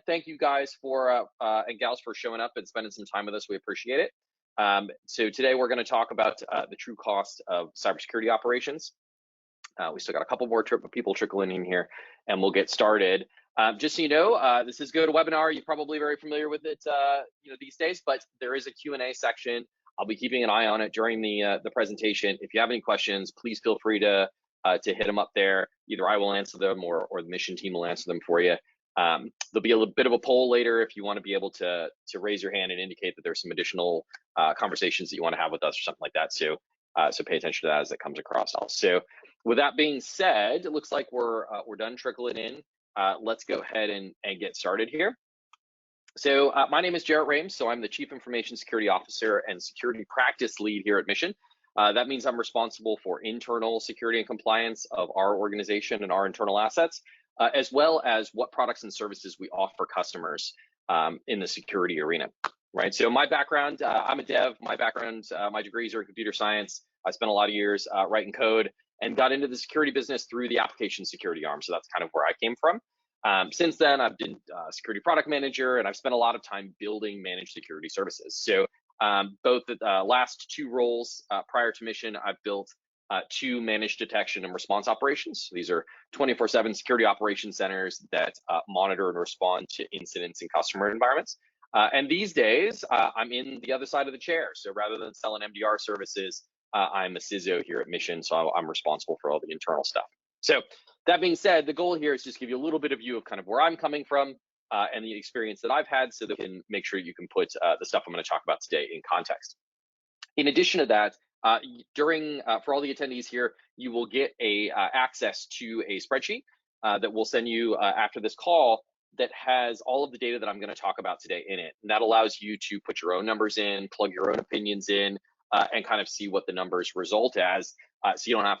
thank you guys for and gals for showing up and spending some time with us. We appreciate it. So today we're going to talk about the true cost of cybersecurity operations. We still got a couple more people trickling in here, and we'll get started. Just so you know, this is GoToWebinar. You're probably very familiar with it, these days. But there is a Q&A section. I'll be keeping an eye on it during the presentation. If you have any questions, please feel free to hit them up there. Either I will answer them, or the mission team will answer them for you. There'll be a little bit of a poll later if you want to be able to raise your hand and indicate that there's some additional conversations that you want to have with us or something like that. So pay attention to that as it comes across. Also, with that being said, it looks like we're done trickling in. Let's go ahead and get started here. So my name is Jarrett Rames. So I'm the Chief Information Security Officer and Security Practice Lead here at Mission. That means I'm responsible for internal security and compliance of our organization and our internal assets, as well as what products and services we offer customers in the security arena, right? So my background, I'm a dev. My background, my degrees are in computer science. I spent a lot of years writing code and got into the security business through the application security arm. So that's kind of where I came from. Since then, I've been security product manager, and I've spent a lot of time building managed security services. So both the last two roles prior to Mission, I've built two managed detection and response operations. These are 24/7 security operations centers that monitor and respond to incidents in customer environments. And these days, I'm in the other side of the chair. So rather than selling MDR services, I'm a CISO here at Mission, so I'm responsible for all the internal stuff. So that being said, the goal here is just give you a little bit of view of kind of where I'm coming from and the experience that I've had, so that we can make sure you can put the stuff I'm going to talk about today in context. In addition to that, for all the attendees here, you will get access to a spreadsheet that we'll send you after this call that has all of the data that I'm going to talk about today in it. And that allows you to put your own numbers in, plug your own opinions in, and kind of see what the numbers result as. So you don't have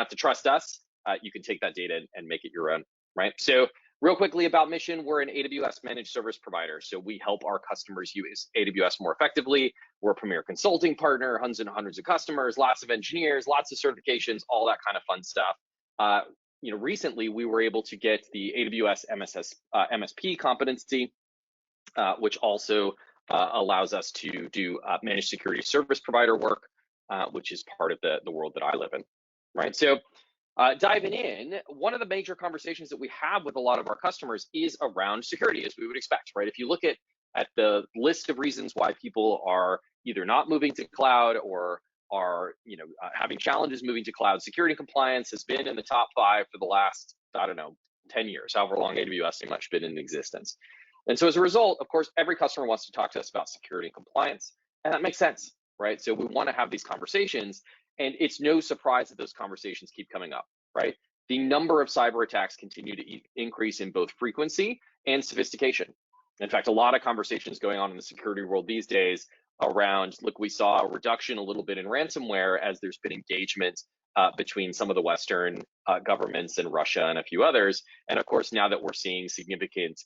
to trust us. You can take that data and make it your own, right? So real quickly about Mission, we're an AWS managed service provider. So we help our customers use AWS more effectively. We're a premier consulting partner, hundreds and hundreds of customers, lots of engineers, lots of certifications, all that kind of fun stuff. Recently we were able to get the AWS MSP competency, which also allows us to do managed security service provider work, which is part of the world that I live in, right? So diving in, one of the major conversations that we have with a lot of our customers is around security, as we would expect, right? If you look at the list of reasons why people are either not moving to cloud or are having challenges moving to cloud, security and compliance has been in the top 5 for the last, 10 years, however long AWS has much been in existence. And so as a result, of course, every customer wants to talk to us about security and compliance, and that makes sense, right? So we want to have these conversations, and it's no surprise that those conversations keep coming up, right? The number of cyber attacks continue to increase in both frequency and sophistication. In fact, a lot of conversations going on in the security world these days around, look, we saw a reduction a little bit in ransomware as there's been engagement between some of the Western governments and Russia and a few others. And of course, now that we're seeing significant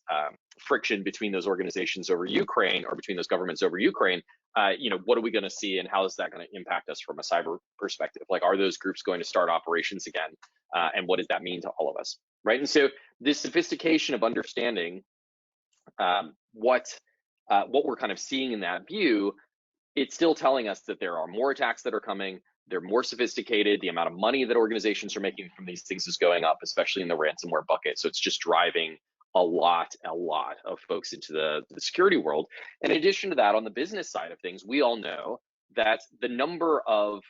friction between those organizations over Ukraine, or between those governments over Ukraine, what are we going to see, and how is that going to impact us from a cyber perspective? Like, are those groups going to start operations again? And what does that mean to all of us, right? And so this sophistication of understanding what we're kind of seeing in that view, it's still telling us that there are more attacks that are coming. They're more sophisticated. The amount of money that organizations are making from these things is going up, especially in the ransomware bucket. So it's just driving a lot of folks into the security world. In addition to that, on the business side of things, we all know that the number of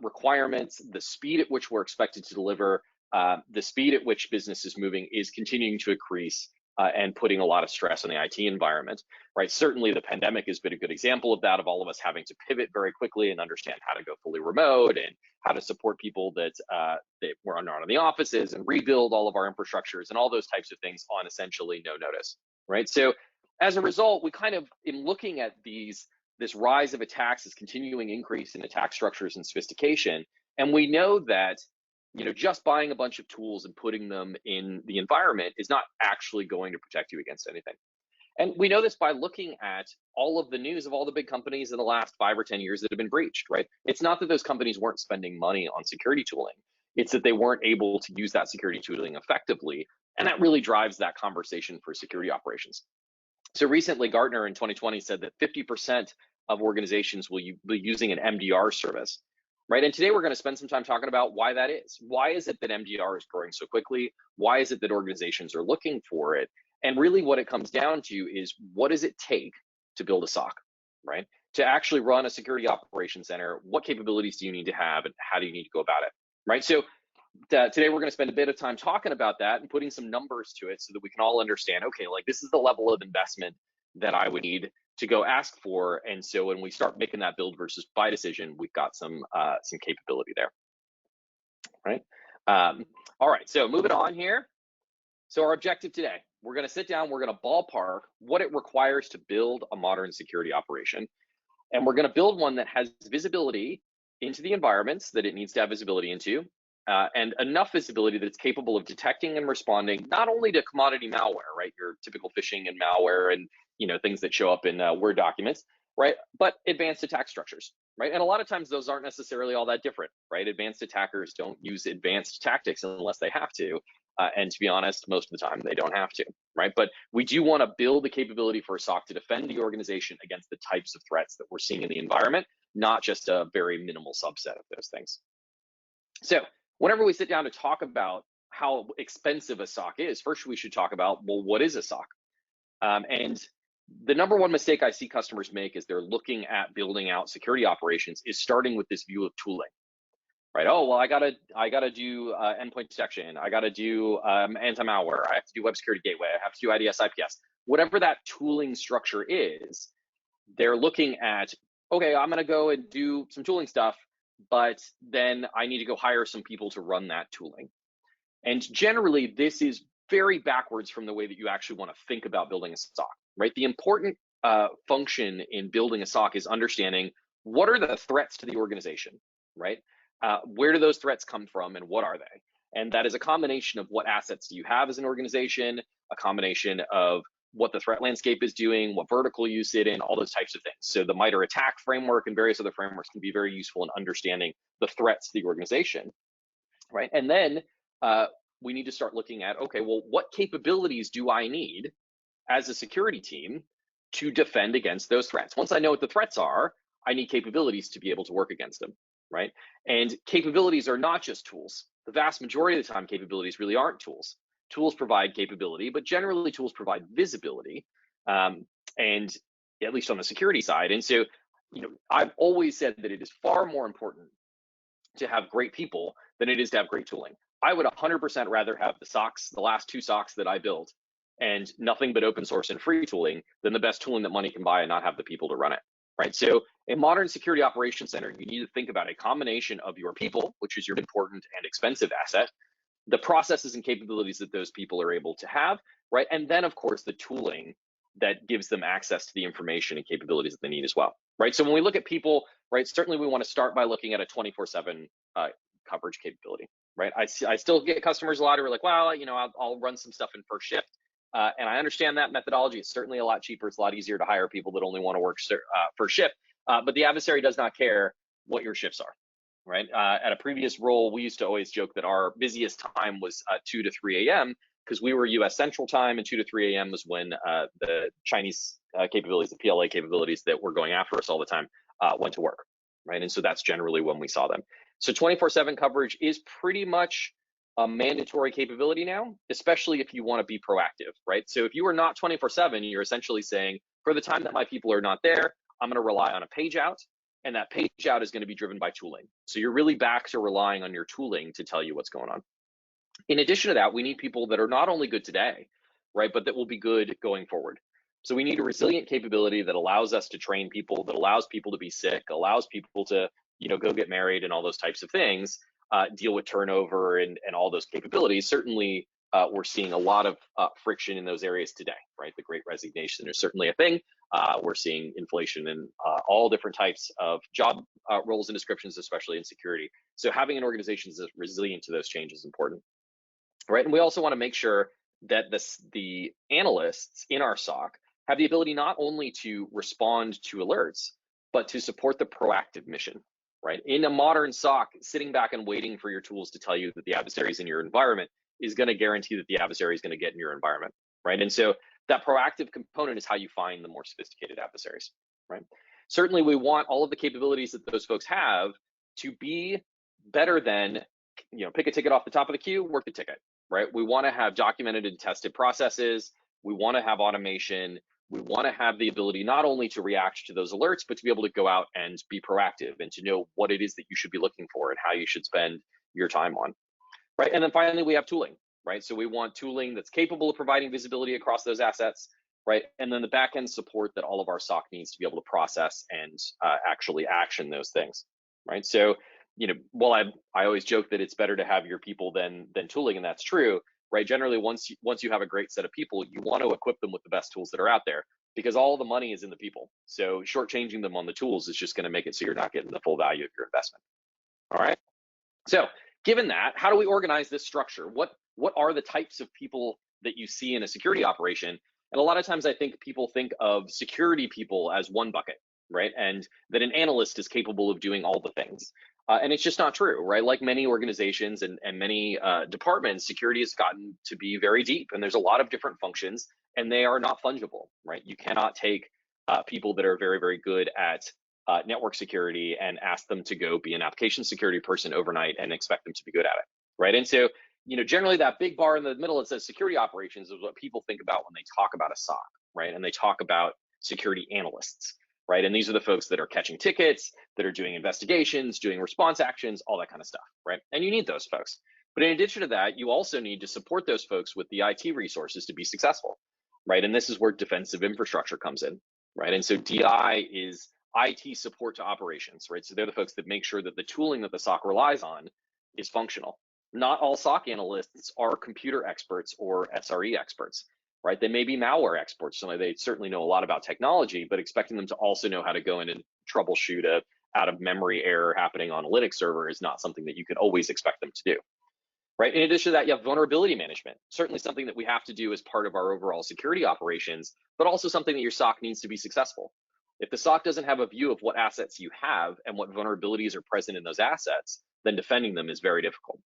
requirements, the speed at which we're expected to deliver, the speed at which business is moving is continuing to increase and putting a lot of stress on the IT environment, right? Certainly the pandemic has been a good example of that, of all of us having to pivot very quickly and understand how to go fully remote and how to support people that were not in the offices, and rebuild all of our infrastructures and all those types of things on essentially no notice, right? So as a result, we kind of, in looking at this rise of attacks, this continuing increase in attack structures and sophistication, and we know that just buying a bunch of tools and putting them in the environment is not actually going to protect you against anything. And we know this by looking at all of the news of all the big companies in the last 5 or 10 years that have been breached, right? It's not that those companies weren't spending money on security tooling. It's that they weren't able to use that security tooling effectively. And that really drives that conversation for security operations. So recently, Gartner in 2020 said that 50% of organizations will be using an MDR service, right? And today we're going to spend some time talking about why that is. Why is it that MDR is growing so quickly? Why is it that organizations are looking for it? And really what it comes down to is, what does it take to build a SOC, right? To actually run a security operations center, what capabilities do you need to have and how do you need to go about it, right? So today we're going to spend a bit of time talking about that and putting some numbers to it so that we can all understand, okay, like this is the level of investment that I would need to go ask for. And so when we start making that build versus buy decision, we've got some capability there, right? All right, so moving on here. So our objective today, we're going to sit down, we're going to ballpark what it requires to build a modern security operation. And we're going to build one that has visibility into the environments that it needs to have visibility into, and enough visibility that it's capable of detecting and responding not only to commodity malware, right, your typical phishing and malware and things that show up in Word documents, right, but advanced attack structures, right? And a lot of times those aren't necessarily all that different, right? Advanced attackers don't use advanced tactics unless they have to. And to be honest, most of the time they don't have to, right? But we do want to build the capability for a SOC to defend the organization against the types of threats that we're seeing in the environment, not just a very minimal subset of those things. So whenever we sit down to talk about how expensive a SOC is, first we should talk about, well, what is a SOC? And the number one mistake I see customers make is they're looking at building out security operations is starting with this view of tooling. Right. Oh, well, I gotta do endpoint detection. I gotta do anti-malware. I have to do web security gateway. I have to do IDS, IPS. Whatever that tooling structure is, they're looking at, okay, I'm gonna go and do some tooling stuff, but then I need to go hire some people to run that tooling. And generally, this is very backwards from the way that you actually want to think about building a SOC, right? The important function in building a SOC is understanding what are the threats to the organization, right? Where do those threats come from and what are they? And that is a combination of what assets do you have as an organization, a combination of what the threat landscape is doing, what vertical you sit in, all those types of things. So the MITRE ATT&CK framework and various other frameworks can be very useful in understanding the threats to the organization, right? And then we need to start looking at, okay, well, what capabilities do I need as a security team to defend against those threats? Once I know what the threats are, I need capabilities to be able to work against them, right? And capabilities are not just tools. The vast majority of the time, capabilities really aren't tools. Tools provide capability, but generally tools provide visibility, and at least on the security side. And so, I've always said that it is far more important to have great people than it is to have great tooling. I would 100% rather have the SOCs, the last two SOCs that I built, and nothing but open source and free tooling than the best tooling that money can buy and not have the people to run it, right? So a modern security operations center, you need to think about a combination of your people, which is your important and expensive asset, the processes and capabilities that those people are able to have, right? And then of course the tooling that gives them access to the information and capabilities that they need as well, right? So when we look at people, right, certainly we want to start by looking at a 24/7 coverage capability, right? I still get customers a lot who are like, well, I'll run some stuff in first shift. And I understand that methodology. It's certainly a lot cheaper. It's a lot easier to hire people that only want to work first shift. But the adversary does not care what your shifts are, right? At a previous role, we used to always joke that our busiest time was 2 to 3 a.m. because we were U.S. Central Time, and 2 to 3 a.m. was when the Chinese capabilities, the PLA capabilities that were going after us all the time went to work, right? And so that's generally when we saw them. So 24/7 coverage is pretty much a mandatory capability now, especially if you want to be proactive, right? So if you are not 24/7, you're essentially saying, for the time that my people are not there, I'm going to rely on a page out, and that page out is going to be driven by tooling. So you're really back to relying on your tooling to tell you what's going on. In addition to that, we need people that are not only good today, right, but that will be good going forward. So we need a resilient capability that allows us to train people, that allows people to be sick, allows people to, go get married and all those types of things, deal with turnover and all those capabilities. Certainly, we're seeing a lot of friction in those areas today, right? The Great Resignation is certainly a thing. We're seeing inflation in all different types of job roles and descriptions, especially in security. So having an organization that's resilient to those changes is important, right? And we also want to make sure that the analysts in our SOC have the ability not only to respond to alerts, but to support the proactive mission, right? In a modern SOC, sitting back and waiting for your tools to tell you that the adversary is in your environment is going to guarantee that the adversary is going to get in your environment, right? And so that proactive component is how you find the more sophisticated adversaries, right? Certainly, we want all of the capabilities that those folks have to be better than, pick a ticket off the top of the queue, work the ticket, right? We want to have documented and tested processes. We want to have automation. We want to have the ability not only to react to those alerts, but to be able to go out and be proactive and to know what it is that you should be looking for and how you should spend your time on, right? And then finally, we have tooling, right? So we want tooling that's capable of providing visibility across those assets, right? And then the backend support that all of our SOC needs to be able to process and actually action those things, right? So, while I always joke that it's better to have your people than tooling, and that's true, right? Generally, once you have a great set of people, you want to equip them with the best tools that are out there because all the money is in the people. So shortchanging them on the tools is just going to make it so you're not getting the full value of your investment. All right. So given that, how do we organize this structure? What are the types of people that you see in a security operation? And a lot of times I think people think of security people as one bucket, right? And that an analyst is capable of doing all the things. And it's just not true, right? Like many organizations and many departments, security has gotten to be very deep, and there's a lot of different functions, and they are not fungible, right? You cannot take people that are very, very good at network security and ask them to go be an application security person overnight and expect them to be good at it, right? And so, generally that big bar in the middle that says security operations is what people think about when they talk about a SOC, right? And they talk about security analysts, right? And these are the folks that are catching tickets, that are doing investigations, doing response actions, all that kind of stuff, right? And you need those folks. But in addition to that, you also need to support those folks with the IT resources to be successful, right? And this is where defensive infrastructure comes in, right? And so DI is IT support to operations, right? So they're the folks that make sure that the tooling that the SOC relies on is functional. Not all SOC analysts are computer experts or SRE experts, right? They may be malware experts, so they certainly know a lot about technology, but expecting them to also know how to go in and troubleshoot a out of memory error happening on a Linux server is not something that you can always expect them to do, right? In addition to that, you have vulnerability management, certainly something that we have to do as part of our overall security operations, but also something that your SOC needs to be successful. If the SOC doesn't have a view of what assets you have and what vulnerabilities are present in those assets, then defending them is very difficult,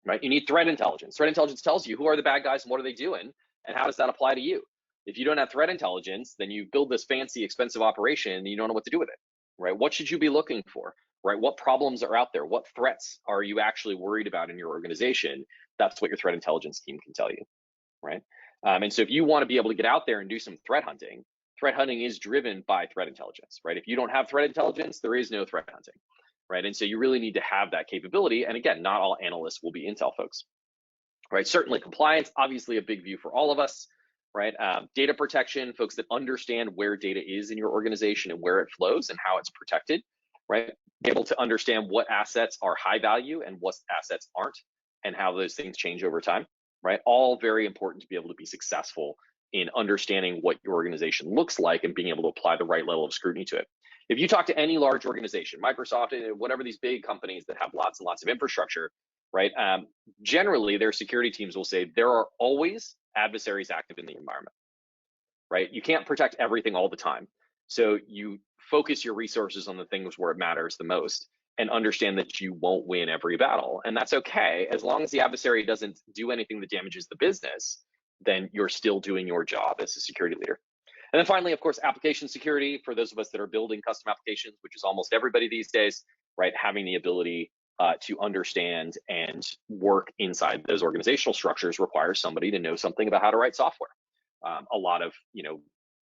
right? You need threat intelligence. Threat intelligence tells you who are the bad guys and what are they doing, and how does that apply to you? If you don't have threat intelligence, then you build this fancy, expensive operation and you don't know what to do with it, right? What should you be looking for, right? What problems are out there? What threats are you actually worried about in your organization? That's what your threat intelligence team can tell you, right? And so if you want to be able to get out there and do some threat hunting is driven by threat intelligence, right? If you don't have threat intelligence, there is no threat hunting, right? And so you really need to have that capability. And again, not all analysts will be Intel folks, right? Certainly compliance, obviously a big view for all of us, right? Data protection, folks that understand where data is in your organization and where it flows and how it's protected, right? Be able to understand what assets are high value and what assets aren't and how those things change over time, right? All very important to be able to be successful in understanding what your organization looks like and being able to apply the right level of scrutiny to it. If you talk to any large organization, Microsoft, whatever these big companies that have lots and lots of infrastructure, right? Generally, their security teams will say there are always adversaries active in the environment, right? You can't protect everything all the time. So you focus your resources on the things where it matters the most and understand that you won't win every battle. And that's okay, as long as the adversary doesn't do anything that damages the business, then you're still doing your job as a security leader. And then finally, of course, application security for those of us that are building custom applications, which is almost everybody these days, right? Having the ability to understand and work inside those organizational structures requires somebody to know something about how to write software. A lot of,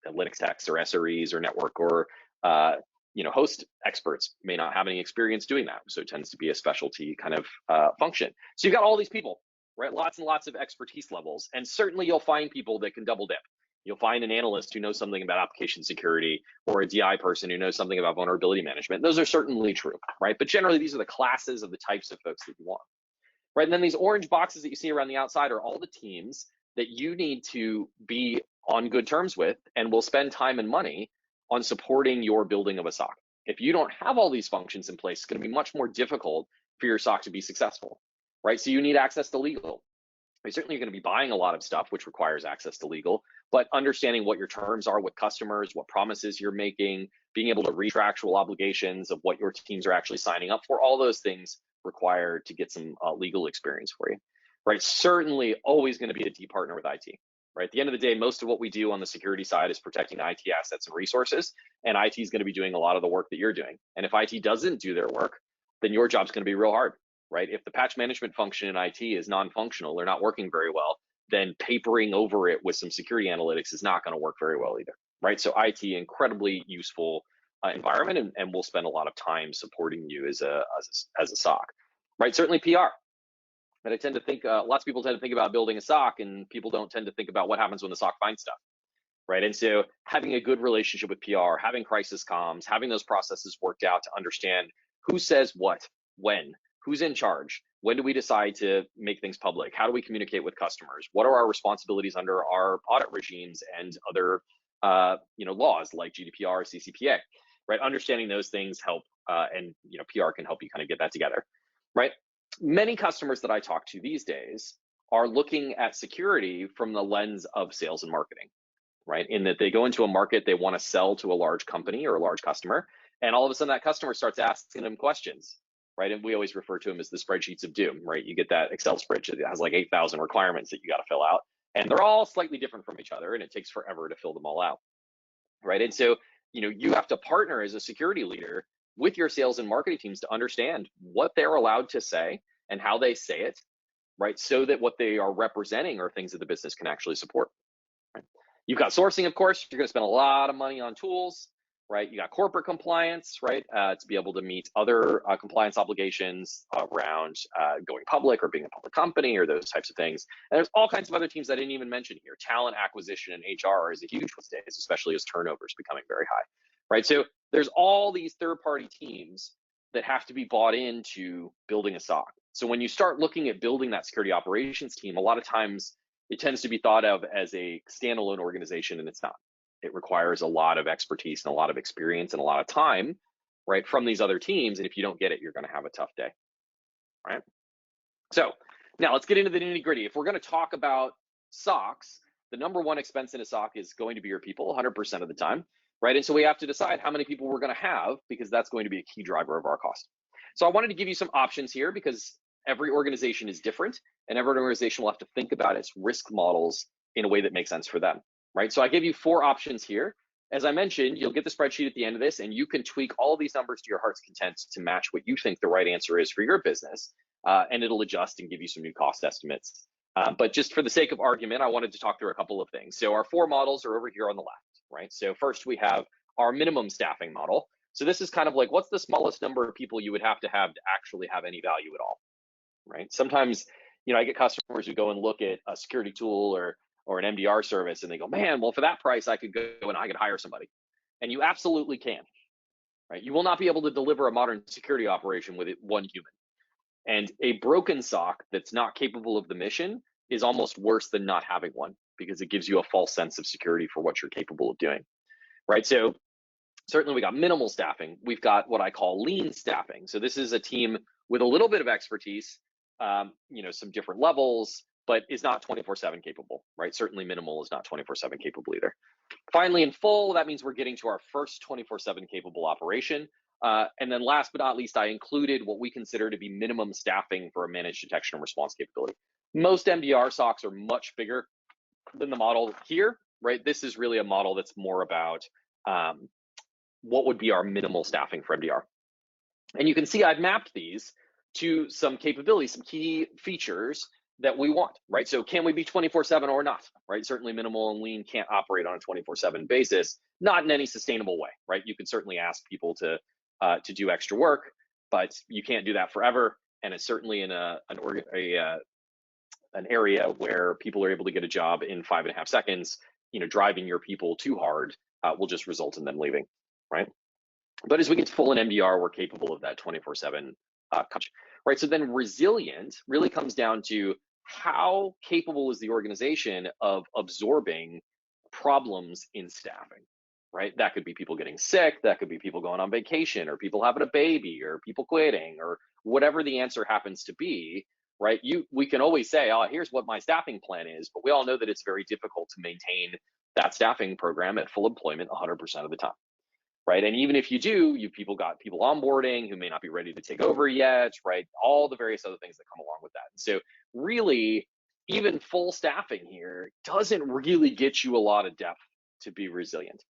Linux techs or SREs or network or, host experts may not have any experience doing that. So it tends to be a specialty kind of function. So you've got all these people, right? Lots and lots of expertise levels. And certainly you'll find people that can double dip. You'll find an analyst who knows something about application security or a DI person who knows something about vulnerability management. Those are certainly true, right? But generally, these are the classes of the types of folks that you want, right? And then these orange boxes that you see around the outside are all the teams that you need to be on good terms with and will spend time and money on supporting your building of a SOC. If you don't have all these functions in place, it's going to be much more difficult for your SOC to be successful, right? So you need access to legal. Certainly, you're going to be buying a lot of stuff, which requires access to legal, but understanding what your terms are with customers, what promises you're making, being able to read contractual obligations of what your teams are actually signing up for, all those things require to get some legal experience for you, right? Certainly, always going to be a deep partner with IT, right? At the end of the day, most of what we do on the security side is protecting IT assets and resources, and IT is going to be doing a lot of the work that you're doing. And if IT doesn't do their work, then your job's going to be real hard, right? If the patch management function in IT is non-functional, they're not working very well, then papering over it with some security analytics is not going to work very well either, right? So IT, incredibly useful environment, and we'll spend a lot of time supporting you as a SOC, right? Certainly PR. But I tend to think, lots of people tend to think about building a SOC, and people don't tend to think about what happens when the SOC finds stuff, right? And so having a good relationship with PR, having crisis comms, having those processes worked out to understand who says what, when, who's in charge, when do we decide to make things public, how do we communicate with customers, what are our responsibilities under our audit regimes and other laws like GDPR, CCPA, right? Understanding those things help, and PR can help you kind of get that together, right? Many customers that I talk to these days are looking at security from the lens of sales and marketing, right? In that they go into a market, they want to sell to a large company or a large customer, and all of a sudden that customer starts asking them questions, right? And we always refer to them as the spreadsheets of doom, right? You get that Excel spreadsheet that has like 8,000 requirements that you got to fill out, and they're all slightly different from each other, and it takes forever to fill them all out, right? And so, you have to partner as a security leader with your sales and marketing teams to understand what they're allowed to say and how they say it, right? So that what they are representing are things that the business can actually support. Right? You've got sourcing, of course. You're going to spend a lot of money on tools, right? You got corporate compliance, right? To be able to meet other compliance obligations around going public or being a public company or those types of things. And there's all kinds of other teams I didn't even mention here. Talent acquisition and HR is a huge one these days, especially as turnover is becoming very high, right? So there's all these third-party teams that have to be bought into building a SOC. So when you start looking at building that security operations team, a lot of times it tends to be thought of as a standalone organization, and it's not. It requires a lot of expertise and a lot of experience and a lot of time, right, from these other teams. And if you don't get it, you're going to have a tough day, right? So now let's get into the nitty gritty. If we're going to talk about SOCs, the number one expense in a SOC is going to be your people 100% of the time, right? And so we have to decide how many people we're going to have, because that's going to be a key driver of our cost. So I wanted to give you some options here, because every organization is different, and every organization will have to think about its risk models in a way that makes sense for them, right? So I give you 4 options here. As I mentioned, you'll get the spreadsheet at the end of this, and you can tweak all these numbers to your heart's content to match what you think the right answer is for your business, and it'll adjust and give you some new cost estimates. But just for the sake of argument, I wanted to talk through a couple of things. So our 4 models are over here on the left, right? So first we have our minimum staffing model. So this is kind of like, what's the smallest number of people you would have to actually have any value at all, right? Sometimes, I get customers who go and look at a security tool or an MDR service, and they go, man, well, for that price, I could go and I could hire somebody. And you absolutely can, right? You will not be able to deliver a modern security operation with one human. And a broken SOC that's not capable of the mission is almost worse than not having one, because it gives you a false sense of security for what you're capable of doing, right? So certainly we got minimal staffing. We've got what I call lean staffing. So this is a team with a little bit of expertise, some different levels, but is not 24/7 capable, right? Certainly minimal is not 24/7 capable either. Finally, in full, that means we're getting to our first 24/7 capable operation. And then last but not least, I included what we consider to be minimum staffing for a managed detection and response capability. Most MDR SOCs are much bigger than the model here, right? This is really a model that's more about what would be our minimal staffing for MDR. And you can see I've mapped these to some capabilities, some key features that we want, right? So can we be 24/7 or not, right? Certainly minimal and lean can't operate on a 24/7 basis, not in any sustainable way, right? You can certainly ask people to do extra work, but you can't do that forever. And it's certainly in an area where people are able to get a job in 5.5 seconds. Driving your people too hard will just result in them leaving, right? But as we get to full in MDR, we're capable of that 24/7 coverage, right? So then resilient really comes down to how capable is the organization of absorbing problems in staffing, right? That could be people getting sick, that could be people going on vacation, or people having a baby, or people quitting, or whatever the answer happens to be. right? We can always say, oh, here's what my staffing plan is, but we all know that it's very difficult to maintain that staffing program at full employment 100% of the time, right? And even if you do, you've got people onboarding who may not be ready to take over yet, right? All the various other things that come along with that. So really, even full staffing here doesn't really get you a lot of depth to be resilient,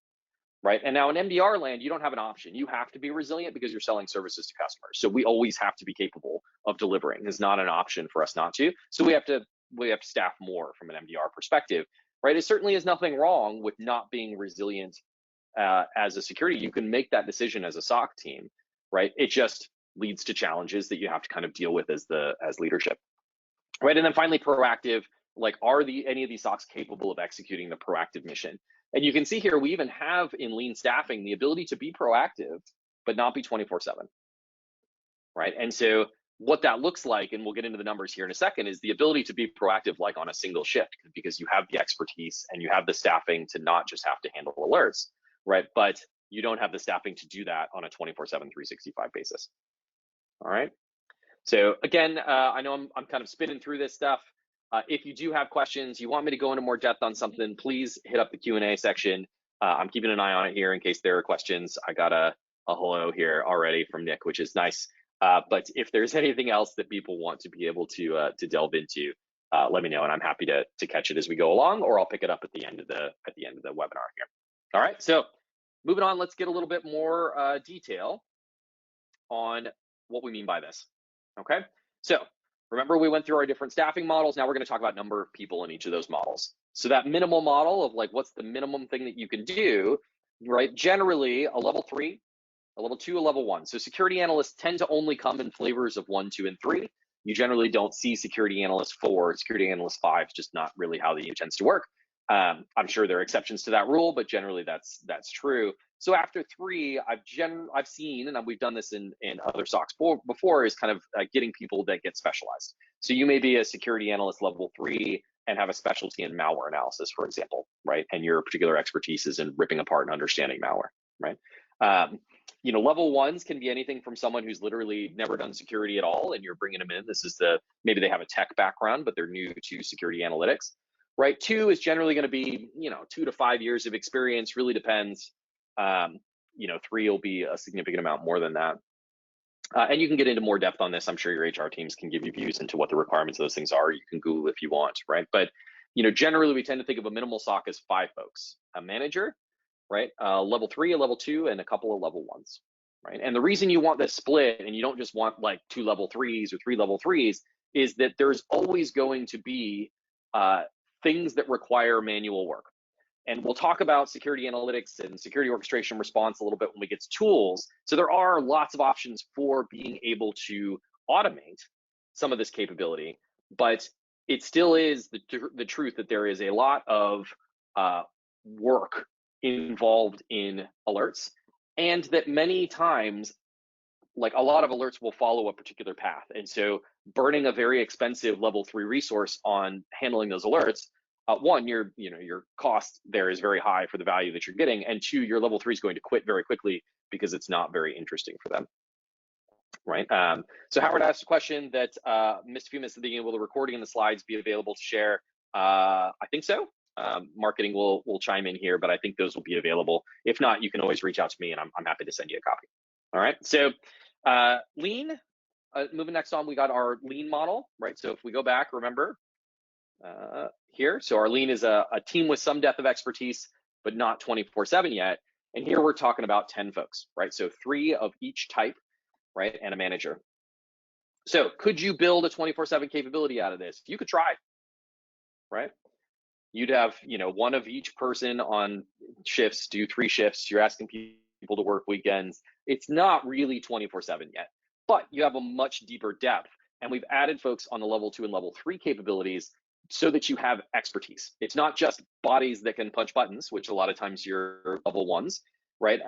right? And now in MDR land, you don't have an option. You have to be resilient because you're selling services to customers. So we always have to be capable of delivering. There's not an option for us not to. So we have to staff more from an MDR perspective, right? It certainly is nothing wrong with not being resilient as a security. You can make that decision as a SOC team, right? It just leads to challenges that you have to kind of deal with as leadership, right? And then finally, proactive. Like, are any of these SOCs capable of executing the proactive mission? And you can see here, we even have in lean staffing the ability to be proactive, but not be 24/7, right? And so what that looks like, and we'll get into the numbers here in a second, is the ability to be proactive like on a single shift, because you have the expertise and you have the staffing to not just have to handle alerts, right? But you don't have the staffing to do that on a 24/7, 365 basis. All right. So again, I know I'm kind of spinning through this stuff. If you do have questions, you want me to go into more depth on something, please hit up the Q&A section. I'm keeping an eye on it here in case there are questions. I got a hello here already from Nick, which is nice. But if there's anything else that people want to be able to delve into, let me know, and I'm happy to catch it as we go along, or I'll pick it up at the end of the webinar here. All right, so moving on, let's get a little bit more detail on what we mean by this. Okay, so remember we went through our different staffing models. Now we're going to talk about number of people in each of those models. So that minimal model of like, what's the minimum thing that you can do, right? Generally a level 3, a level 2, a level 1. So security analysts tend to only come in flavors of 1, 2, and 3. You generally don't see security analyst 4, security analyst 5, just not really how the U tends to work. I'm sure there are exceptions to that rule, but generally that's true. So after 3, I've seen, and we've done this in other SOCs before, is kind of getting people that get specialized. So you may be a security analyst level 3 and have a specialty in malware analysis, for example, right? And your particular expertise is in ripping apart and understanding malware, right? Level 1s can be anything from someone who's literally never done security at all, and you're bringing them in. This is maybe they have a tech background, but they're new to security analytics, right? 2 is generally going to be, 2 to 5 years of experience, really depends. 3 will be a significant amount more than that. And you can get into more depth on this. I'm sure your HR teams can give you views into what the requirements of those things are. You can Google if you want, right? But, generally we tend to think of a minimal SOC as 5 folks: a manager, right? Level 3, a level 2, and a couple of level 1s, right? And the reason you want this split, and you don't just want like 2 level 3s or 3 level 3s, is that there's always going to be things that require manual work. And we'll talk about security analytics and security orchestration response a little bit when we get to tools. So there are lots of options for being able to automate some of this capability, but it still is the truth that there is a lot of work involved in alerts, and that many times, like, a lot of alerts will follow a particular path. And so burning a very expensive level 3 resource on handling those alerts, one, your cost there is very high for the value that you're getting, and 2, your level 3 is going to quit very quickly because it's not very interesting for them, right? So Howard asked a question that missed a few minutes at the beginning. Will the recording and the slides be available to share? I think so. Marketing will chime in here, but I think those will be available. If not, you can always reach out to me, and I'm happy to send you a copy. All right, so lean, moving next on, we got our lean model, right? So if we go back, remember, here, so our lean is a team with some depth of expertise, but not 24/7 yet. And here we're talking about 10 folks, right? So 3 of each type, right? And a manager. So could you build a 24/7 capability out of this? You could try, right? You'd have, 1 of each person on shifts, do 3 shifts. You're asking people to work weekends. It's not really 24/7 yet, but you have a much deeper depth. And we've added folks on the level 2 and level 3 capabilities so that you have expertise. It's not just bodies that can punch buttons, which a lot of times you're level 1s, right?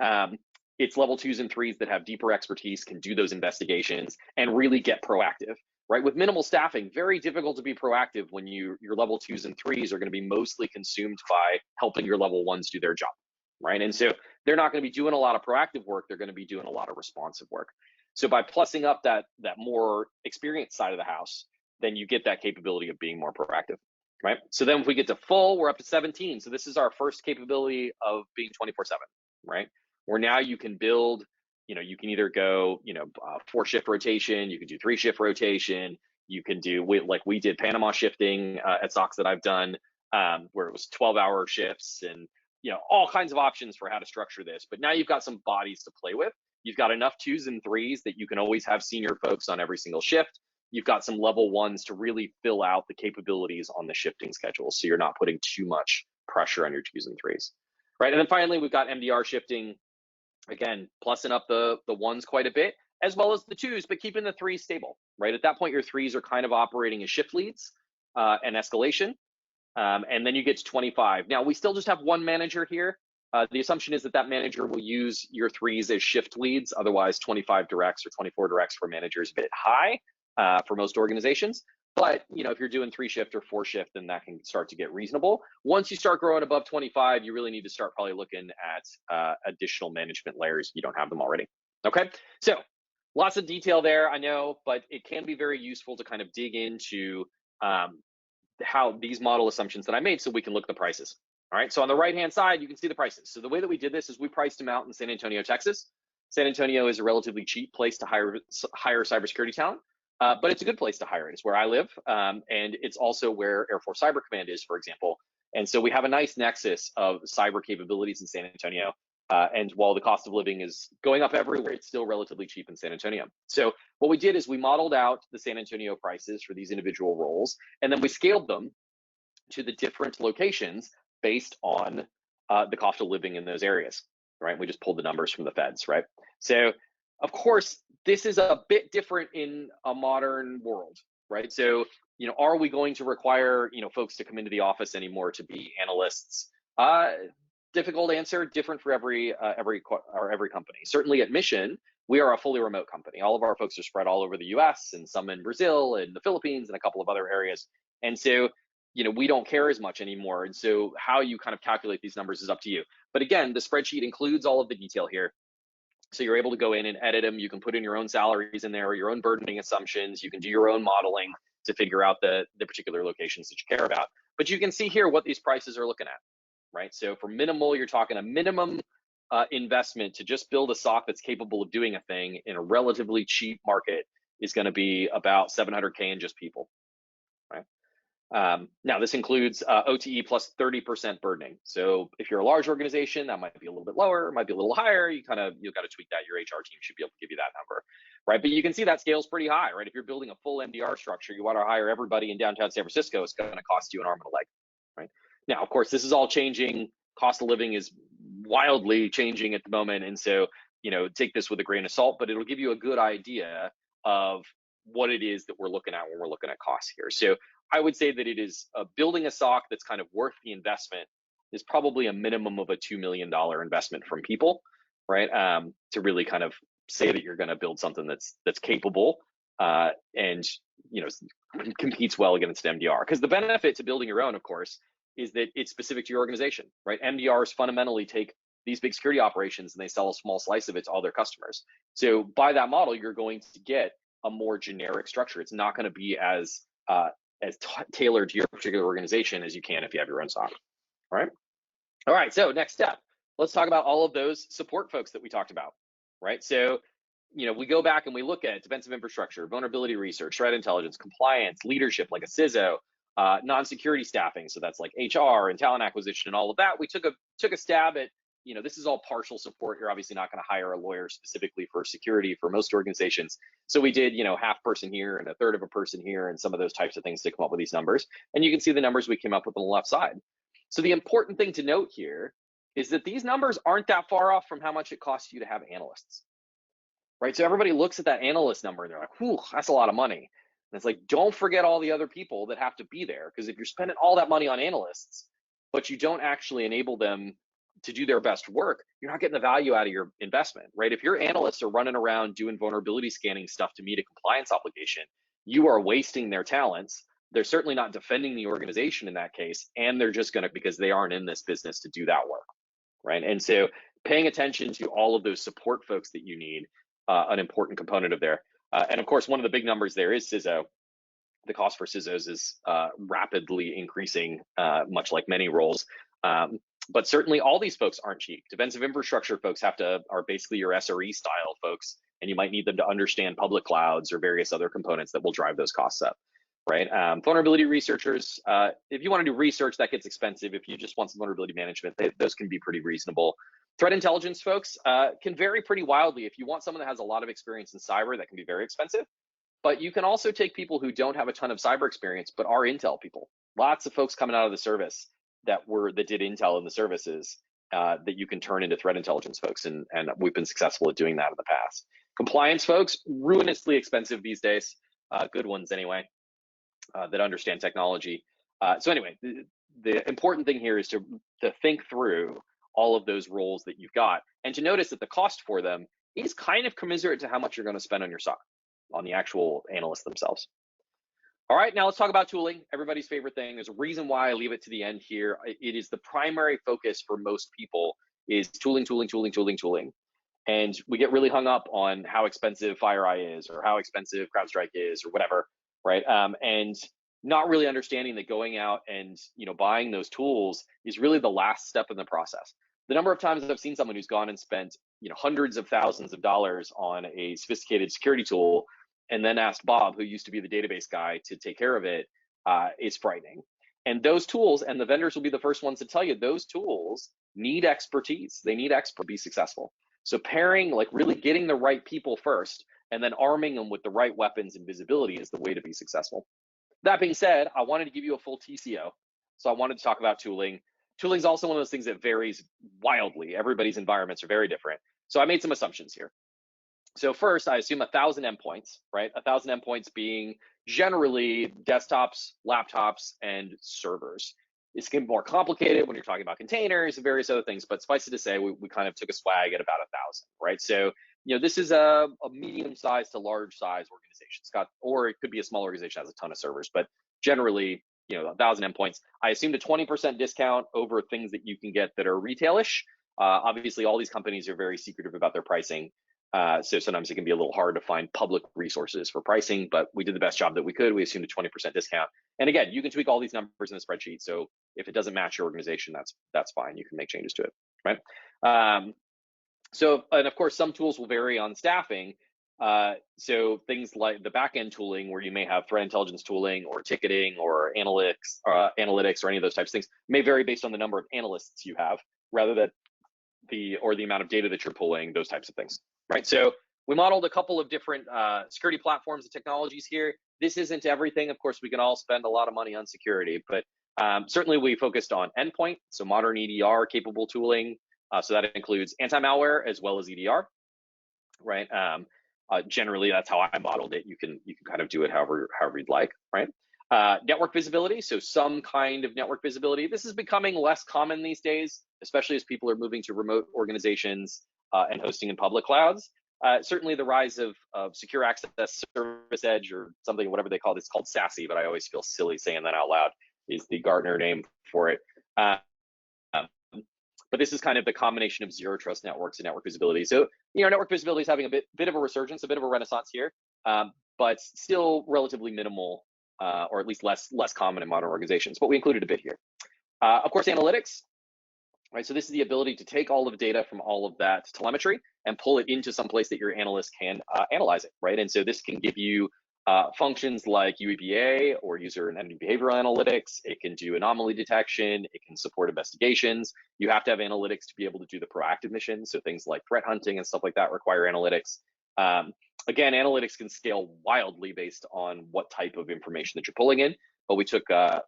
It's level 2s and 3s that have deeper expertise, can do those investigations, and really get proactive, right? With minimal staffing, very difficult to be proactive when your level 2s and 3s are going to be mostly consumed by helping your level 1s do their job, right? And so they're not going to be doing a lot of proactive work. They're going to be doing a lot of responsive work. So by plussing up that more experienced side of the house, then you get that capability of being more proactive, right? So then if we get to full, we're up to 17. So this is our first capability of being 24/7, right? Where now you can build, you can either go, 4-shift rotation, you can do 3-shift rotation, you can do, like we did Panama shifting at socks that I've done, where it was 12-hour shifts, and all kinds of options for how to structure this. But now you've got some bodies to play with. You've got enough 2s and 3s that you can always have senior folks on every single shift. You've got some level 1s to really fill out the capabilities on the shifting schedule, so you're not putting too much pressure on your 2s and 3s, right? And then finally, we've got MDR shifting, again, plussing up the 1s quite a bit, as well as the 2s, but keeping the 3s stable, right? At that point, your 3s are kind of operating as shift leads and escalation. And then you get to 25. Now, we still just have one manager here. The assumption is that that manager will use your 3s as shift leads. Otherwise, 25 directs or 24 directs for managers is a bit high for most organizations. But if you're doing 3-shift or 4-shift, then that can start to get reasonable. Once you start growing above 25, you really need to start probably looking at additional management layers if you don't have them already. Okay, so lots of detail there, I know, but it can be very useful to kind of dig into how these model assumptions that I made so we can look at the prices. All right, so on the right-hand side, you can see the prices. So the way that we did this is we priced them out in San Antonio, Texas. San Antonio is a relatively cheap place to hire cybersecurity talent, but it's a good place to hire it. It's where I live, and it's also where Air Force Cyber Command is, for example. And so we have a nice nexus of cyber capabilities in San Antonio. And while the cost of living is going up everywhere, it's still relatively cheap in San Antonio. So what we did is we modeled out the San Antonio prices for these individual roles, and then we scaled them to the different locations based on the cost of living in those areas, right? We just pulled the numbers from the feds, right? So of course, this is a bit different in a modern world, right? So, are we going to require, folks to come into the office anymore to be analysts? Difficult answer, different for every company. Certainly at Mission, we are a fully remote company. All of our folks are spread all over the US and some in Brazil and the Philippines and a couple of other areas. And so, we don't care as much anymore. And so how you kind of calculate these numbers is up to you. But again, the spreadsheet includes all of the detail here. So you're able to go in and edit them. You can put in your own salaries in there, your own burdening assumptions. You can do your own modeling to figure out the particular locations that you care about. But you can see here what these prices are looking at, right? So for minimal, you're talking a minimum investment to just build a SOC that's capable of doing a thing in a relatively cheap market is going to be about $700K in just people, right? Now this includes OTE plus 30% burdening. So if you're a large organization, that might be a little bit lower, might be a little higher. You've got to tweak that. Your HR team should be able to give you that number, right? But you can see that scale's pretty high, right? If you're building a full MDR structure, you want to hire everybody in downtown San Francisco, it's going to cost you an arm and a leg, right? Now, of course, this is all changing. Cost of living is wildly changing at the moment, and so take this with a grain of salt, but it'll give you a good idea of what it is that we're looking at when we're looking at costs here. So I would say that it is building a SOC that's kind of worth the investment is probably a minimum of a $2 million investment from people, right? To really kind of say that you're going to build something that's capable and competes well against MDR. Because the benefit to building your own, of course, is that it's specific to your organization, right? MDRs fundamentally take these big security operations and they sell a small slice of it to all their customers. So by that model, you're going to get a more generic structure. It's not going to be as tailored to your particular organization as you can if you have your own SOC. All right, so next step, let's talk about all of those support folks that we talked about, right? So, we go back and we look at defensive infrastructure, vulnerability research, threat intelligence, compliance, leadership, like a CISO, non-security staffing, so that's like HR and talent acquisition and all of that. We took a stab at, this is all partial support. You're obviously not going to hire a lawyer specifically for security for most organizations. So we did, half person here and a third of a person here and some of those types of things to come up with these numbers. And you can see the numbers we came up with on the left side. So the important thing to note here is that these numbers aren't that far off from how much it costs you to have analysts, right? So everybody looks at that analyst number and they're like, whew, that's a lot of money. And it's like, don't forget all the other people that have to be there, because if you're spending all that money on analysts, but you don't actually enable them to do their best work, you're not getting the value out of your investment, right? If your analysts are running around doing vulnerability scanning stuff to meet a compliance obligation, you are wasting their talents. They're certainly not defending the organization in that case, and they're just gonna, because they aren't in this business to do that work, right? And so paying attention to all of those support folks that you need, an important component of there. And of course, one of the big numbers there is CISO. the cost for CISOs is rapidly increasing, much like many roles. But certainly all these folks aren't cheap. Defensive infrastructure folks are basically your SRE style folks, and you might need them to understand public clouds or various other components that will drive those costs up, right? Vulnerability researchers, if you want to do research, that gets expensive. If you just want some vulnerability management, those can be pretty reasonable. Threat intelligence folks can vary pretty wildly. If you want someone that has a lot of experience in cyber, that can be very expensive. But you can also take people who don't have a ton of cyber experience, but are intel people. Lots of folks coming out of the service that did intel in the services that you can turn into threat intelligence folks, and we've been successful at doing that in the past. Compliance folks, ruinously expensive these days, good ones anyway, that understand technology. So anyway, the important thing here is to think through all of those roles that you've got, and to notice that the cost for them is kind of commensurate to how much you're going to spend on your SOC, on the actual analysts themselves. All right, now let's talk about tooling, everybody's favorite thing. There's a reason why I leave it to the end here. It is the primary focus for most people is tooling. And we get really hung up on how expensive FireEye is, or how expensive CrowdStrike is, or whatever, right? And not really understanding that going out and buying those tools is really the last step in the process. The number of times that I've seen someone who's gone and spent hundreds of thousands of dollars on a sophisticated security tool, and then asked Bob, who used to be the database guy, to take care of it, is frightening. And those tools, and the vendors will be the first ones to tell you, those tools need expertise. They need experts to be successful. So pairing, like really getting the right people first, and then arming them with the right weapons and visibility is the way to be successful. That being said, I wanted to give you a full TCO. So I wanted to talk about tooling. Tooling is also one of those things that varies wildly. Everybody's environments are very different. So I made some assumptions here. So first, I assume 1,000 endpoints, right? 1,000 endpoints being generally desktops, laptops, and servers. It's going to be more complicated when you're talking about containers and various other things, but suffice it to say, we kind of took a swag at about 1,000, right? So, this is a medium-sized to large-sized organization. Or it could be a small organization that has a ton of servers, but generally, 1,000 endpoints. I assumed a 20% discount over things that you can get that are retailish. Obviously, all these companies are very secretive about their pricing. So sometimes it can be a little hard to find public resources for pricing, but we did the best job that we could. We assumed a 20% discount. And again, you can tweak all these numbers in a spreadsheet. So if it doesn't match your organization, that's fine. You can make changes to it, right? And of course, some tools will vary on staffing. So things like the backend tooling, where you may have threat intelligence tooling or ticketing or analytics or any of those types of things, may vary based on the number of analysts you have, rather than the amount of data that you're pulling, those types of things. Right, so we modeled a couple of different security platforms and technologies here. This isn't everything. Of course, we can all spend a lot of money on security, but certainly we focused on endpoint, so modern EDR capable tooling. So that includes anti-malware as well as EDR, right? Generally, that's how I modeled it. You can kind of do it however you'd like, right? Network visibility, so some kind of network visibility. This is becoming less common these days, especially as people are moving to remote organizations and hosting in public clouds. Certainly the rise of secure access service edge, or something, whatever they call it. It's called SASE, but I always feel silly saying that out loud, is the Gartner name for it. But this is kind of the combination of zero trust networks and network visibility. So, network visibility is having a bit of a resurgence, a bit of a renaissance here, but still relatively minimal, or at least less common in modern organizations. But we included a bit here. Of course, analytics. Right, so this is the ability to take all of the data from all of that telemetry and pull it into some place that your analyst can analyze it, right? And so this can give you functions like UEBA or user and entity behavioral analytics. It can do anomaly detection. It can support investigations. You have to have analytics to be able to do the proactive missions. So things like threat hunting and stuff like that require analytics. Again, analytics can scale wildly based on what type of information that you're pulling in. But we took a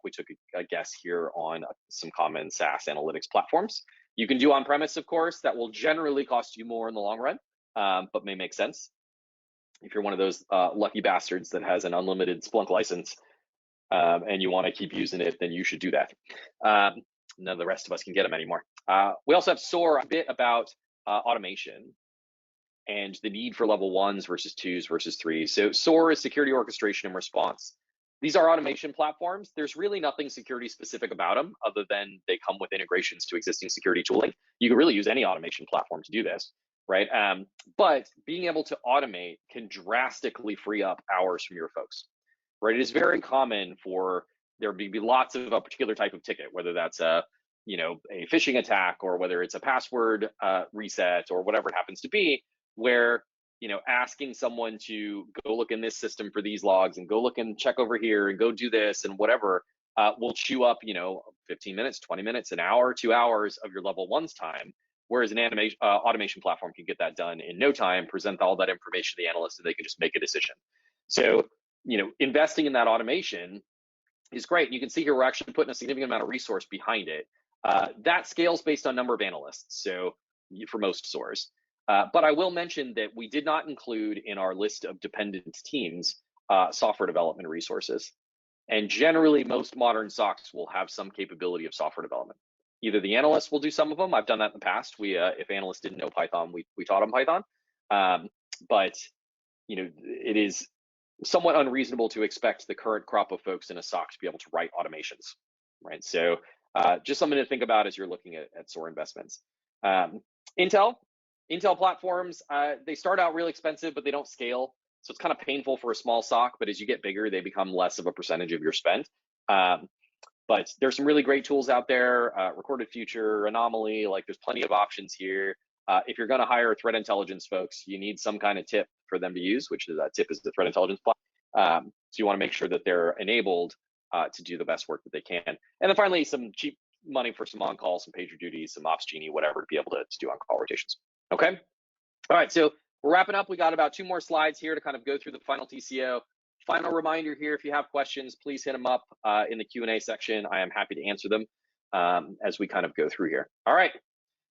guess here on some common SaaS analytics platforms. You can do on-premise, of course. That will generally cost you more in the long run, but may make sense. If you're one of those lucky bastards that has an unlimited Splunk license and you want to keep using it, then you should do that. None of the rest of us can get them anymore. We also have SOAR, a bit about automation and the need for level 1s versus 2s versus 3s. So SOAR is security orchestration and response. These are automation platforms. There's really nothing security specific about them other than they come with integrations to existing security tooling. You can really use any automation platform to do this, right? But being able to automate can drastically free up hours from your folks. right? It is very common for there to be lots of a particular type of ticket, whether that's a a phishing attack, or whether it's a password reset, or whatever it happens to be, where asking someone to go look in this system for these logs and go look and check over here and go do this and whatever will chew up 15 minutes, 20 minutes, an hour, 2 hours of your level one's time. Whereas an automation platform can get that done in no time, present all that information to the analyst, and they can just make a decision. So, investing in that automation is great. And you can see here, we're actually putting a significant amount of resource behind it. That scales based on number of analysts, so for most SOARs. But I will mention that we did not include in our list of dependent teams software development resources. And generally, most modern SOCs will have some capability of software development. Either the analysts will do some of them. I've done that in the past. If analysts didn't know Python, we taught them Python. But it is somewhat unreasonable to expect the current crop of folks in a SOC to be able to write automations, right? So just something to think about as you're looking at SOAR investments. Intel platforms, they start out really expensive, but they don't scale. So it's kind of painful for a small SOC, but as you get bigger, they become less of a percentage of your spend. But there's some really great tools out there, Recorded Future, Anomaly, like there's plenty of options here. If you're gonna hire threat intelligence folks, you need some kind of tip for them to use, which is tip is the threat intelligence platform. So you wanna make sure that they're enabled to do the best work that they can. And then finally, some cheap money for some on-call, some pager duties, some ops genie, whatever, to be able to do on-call rotations, okay? All right, so we're wrapping up. We got about 2 more slides here to kind of go through the final TCO. Final reminder here, if you have questions, please hit them up in the Q&A section. I am happy to answer them as we kind of go through here. All right,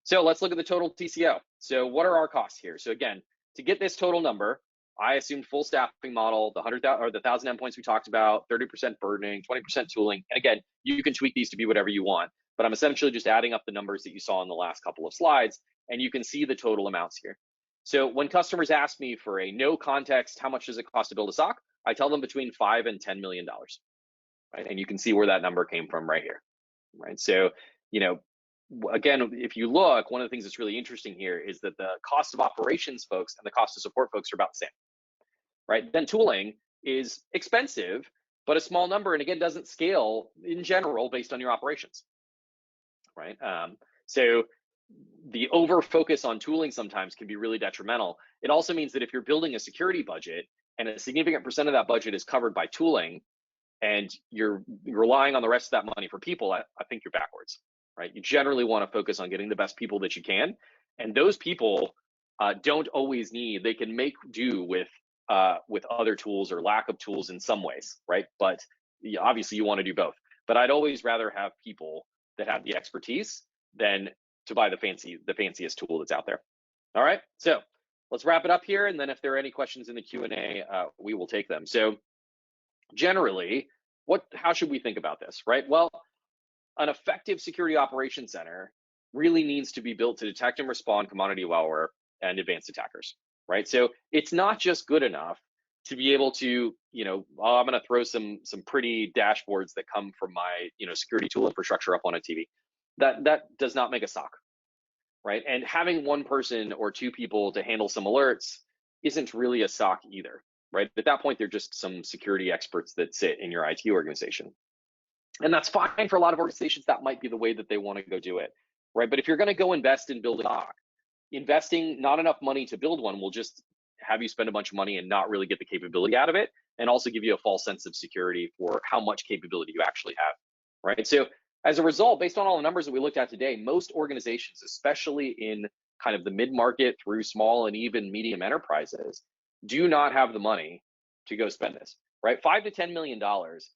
so let's look at the total TCO. So what are our costs here? So again, to get this total number, I assumed full staffing model, the 100,000 or the 1,000 endpoints we talked about, 30% burdening, 20% tooling. And again, you can tweak these to be whatever you want, but I'm essentially just adding up the numbers that you saw in the last couple of slides, and you can see the total amounts here. So when customers ask me for a no context, how much does it cost to build a SOC? I tell them between $5 and $10 million, right? And you can see where that number came from right here, right? So, again, if you look, one of the things that's really interesting here is that the cost of operations folks and the cost of support folks are about the same, right? Then tooling is expensive, but a small number, and again, doesn't scale in general based on your operations, right? So the over focus on tooling sometimes can be really detrimental. It also means that if you're building a security budget and a significant percent of that budget is covered by tooling, and you're relying on the rest of that money for people, I think you're backwards, right? You generally want to focus on getting the best people that you can, and those people don't always need. They can make do with other tools or lack of tools in some ways, right? But obviously, you want to do both. But I'd always rather have people that have the expertise than to buy the fanciest tool that's out there. All right, so let's wrap it up here, and then if there are any questions in the Q&A, we will take them. So generally, how should we think about this, right? Well, an effective security operations center really needs to be built to detect and respond commodity malware and advanced attackers, right? So it's not just good enough to be able to, I'm going to throw some pretty dashboards that come from my, security tool infrastructure up on a TV. That does not make a SOC, right? And having one person or two people to handle some alerts isn't really a SOC either, right? At that point, they're just some security experts that sit in your IT organization. And that's fine for a lot of organizations. That might be the way that they want to go do it, right? But if you're going to go invest in building a SOC, investing not enough money to build one will just have you spend a bunch of money and not really get the capability out of it, and also give you a false sense of security for how much capability you actually have, right? So as a result, based on all the numbers that we looked at today, most organizations, especially in kind of the mid-market through small and even medium enterprises, do not have the money to go spend this, right? $5 to $10 million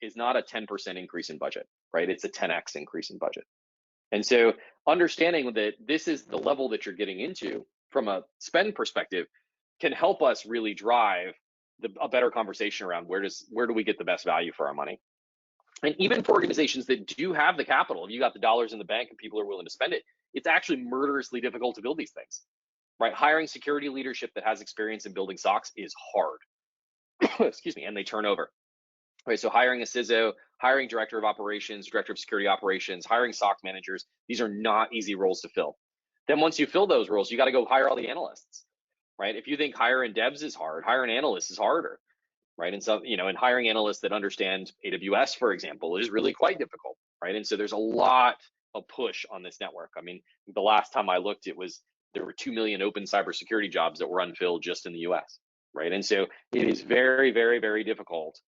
is not a 10% increase in budget, right? It's a 10x increase in budget. And so understanding that this is the level that you're getting into from a spend perspective can help us really drive a better conversation around where do we get the best value for our money. And even for organizations that do have the capital, if you got the dollars in the bank and people are willing to spend it, it's actually murderously difficult to build these things, right? Hiring security leadership that has experience in building SOCs is hard. Excuse me, and they turn over. Right, so hiring a CISO, hiring director of operations, director of security operations, hiring SOC managers, these are not easy roles to fill. Then once you fill those roles, you got to go hire all the analysts, right? If you think hiring devs is hard, hiring analysts is harder. right? And so, and hiring analysts that understand AWS, for example, is really quite difficult, right? And so there's a lot of push on this network. I mean, the last time I looked, there were 2 million open cybersecurity jobs that were unfilled just in the US, right? And so it is very, very, very difficult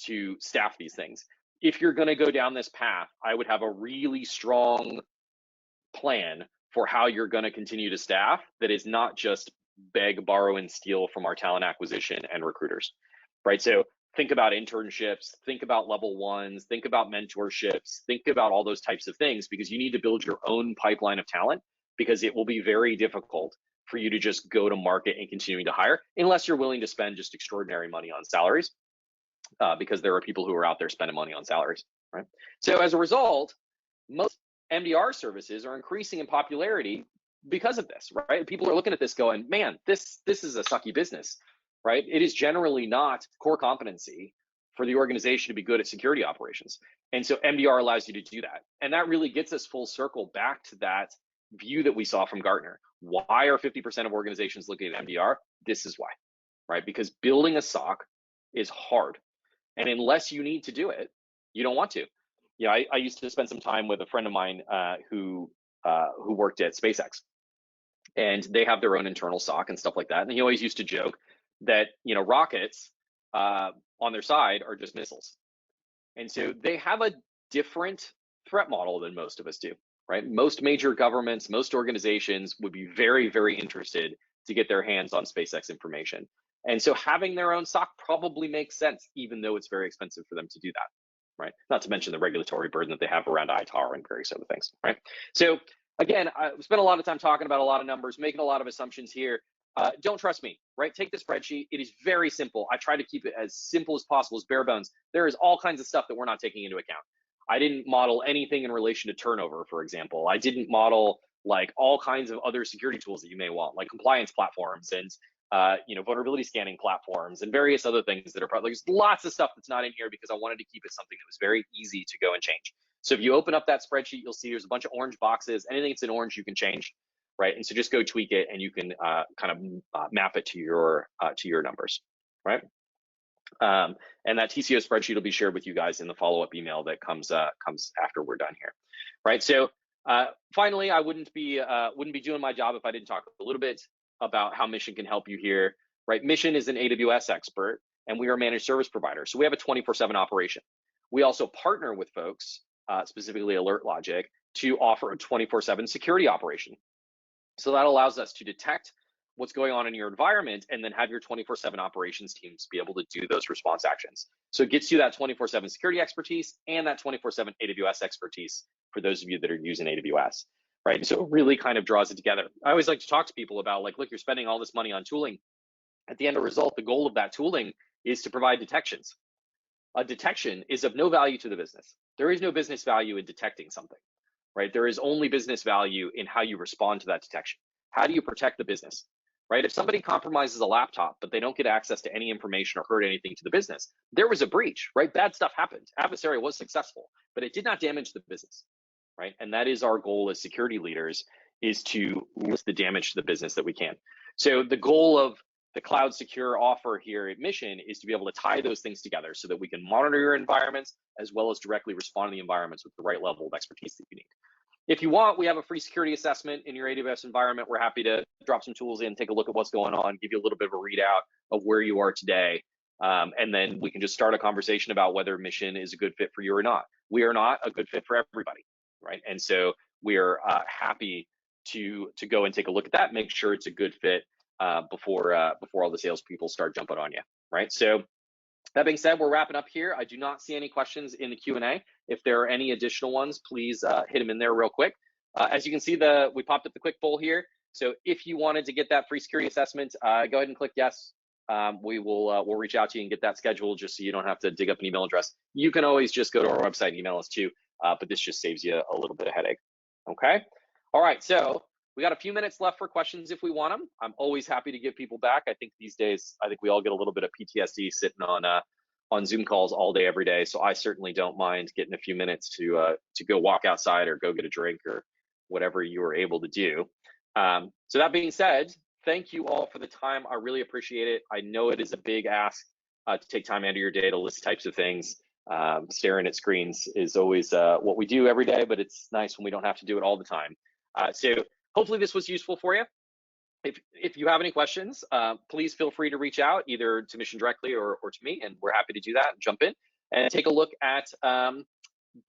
to staff these things. If you're going to go down this path, I would have a really strong plan for how you're going to continue to staff that is not just beg, borrow, and steal from our talent acquisition and recruiters, right? So think about internships, think about level ones, think about mentorships, think about all those types of things, because you need to build your own pipeline of talent, because it will be very difficult for you to just go to market and continuing to hire unless you're willing to spend just extraordinary money on salaries, because there are people who are out there spending money on salaries, right? So as a result, most MDR services are increasing in popularity because of this, right? People are looking at this going, man, this is a sucky business, right? It is generally not core competency for the organization to be good at security operations. And so MDR allows you to do that. And that really gets us full circle back to that view that we saw from Gartner. Why are 50% of organizations looking at MDR? This is why, right? Because building a SOC is hard. And unless you need to do it, you don't want to. I used to spend some time with a friend of mine who worked at SpaceX, and they have their own internal SOC and stuff like that. And he always used to joke that rockets on their side are just missiles, and so they have a different threat model than most of us do, right? Most major governments, most organizations would be very, very interested to get their hands on SpaceX information, and so having their own SOC probably makes sense, even though it's very expensive for them to do that. Right? Not to mention the regulatory burden that they have around ITAR and various other things, right? So again, I spent a lot of time talking about a lot of numbers, making a lot of assumptions here. Don't trust me, right? Take the spreadsheet. It is very simple. I try to keep it as simple as possible, as bare bones. There is all kinds of stuff that we're not taking into account. I didn't model anything in relation to turnover, for example. I didn't model like all kinds of other security tools that you may want, like compliance platforms and vulnerability scanning platforms and various other things that are probably, there's lots of stuff that's not in here because I wanted to keep it something that was very easy to go and change. So if you open up that spreadsheet, you'll see there's a bunch of orange boxes. Anything that's in orange, you can change, right? And so just go tweak it, and you can kind of map it to your numbers, right? And that TCO spreadsheet will be shared with you guys in the follow-up email that comes after we're done here, right? So finally, I wouldn't be doing my job if I didn't talk a little bit about how Mission can help you here, right? Mission is an AWS expert, and we are a managed service provider. So we have a 24/7 operation. We also partner with folks, specifically Alert Logic, to offer a 24/7 security operation. So that allows us to detect what's going on in your environment and then have your 24/7 operations teams be able to do those response actions. So it gets you that 24/7 security expertise and that 24/7 AWS expertise for those of you that are using AWS. Right. And so it really kind of draws it together. I always like to talk to people about, like, look, you're spending all this money on tooling. At the end of the result, the goal of that tooling is to provide detections. A detection is of no value to the business. There is no business value in detecting something, right? There is only business value in how you respond to that detection. How do you protect the business, right? If somebody compromises a laptop, but they don't get access to any information or hurt anything to the business, there was a breach, right? Bad stuff happened. Adversary was successful, but it did not damage the business. Right? And that is our goal as security leaders, is to limit the damage to the business that we can. So the goal of the cloud secure offer here at Mission is to be able to tie those things together so that we can monitor your environments as well as directly respond to the environments with the right level of expertise that you need. If you want, we have a free security assessment in your AWS environment. We're happy to drop some tools in, take a look at what's going on, give you a little bit of a readout of where you are today. And then we can just start a conversation about whether Mission is a good fit for you or not. We are not a good fit for everybody. Right, and so we're happy to go and take a look at that, make sure it's a good fit before all the salespeople start jumping on you. Right. So that being said, we're wrapping up here. I do not see any questions in the Q&A. If there are any additional ones, please hit them in there real quick. As you can see, we popped up the quick poll here. So if you wanted to get that free security assessment, go ahead and click yes. We'll reach out to you and get that scheduled, just so you don't have to dig up an email address. You can always just go to our website and email us too. But this just saves you a little bit of headache. Okay. All right. So we got a few minutes left for questions if we want them. I'm always happy to give people back. I think these days, we all get a little bit of PTSD sitting on Zoom calls all day, every day. So I certainly don't mind getting a few minutes to go walk outside or go get a drink or whatever you are able to do. So that being said, thank you all for the time. I really appreciate it. I know it is a big ask to take time out of your day to list types of things. Staring at screens is always what we do every day, but it's nice when we don't have to do it all the time. So hopefully this was useful for you. If you have any questions, please feel free to reach out either to Mission directly or to me, and we're happy to do that and jump in and take a look at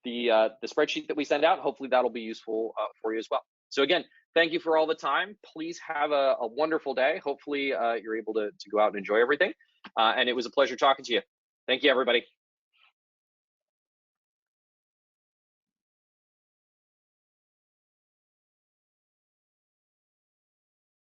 the spreadsheet that we send out. Hopefully that'll be useful for you as well. So again, thank you for all the time. Please have a wonderful day. Hopefully you're able to go out and enjoy everything. And it was a pleasure talking to you. Thank you, everybody.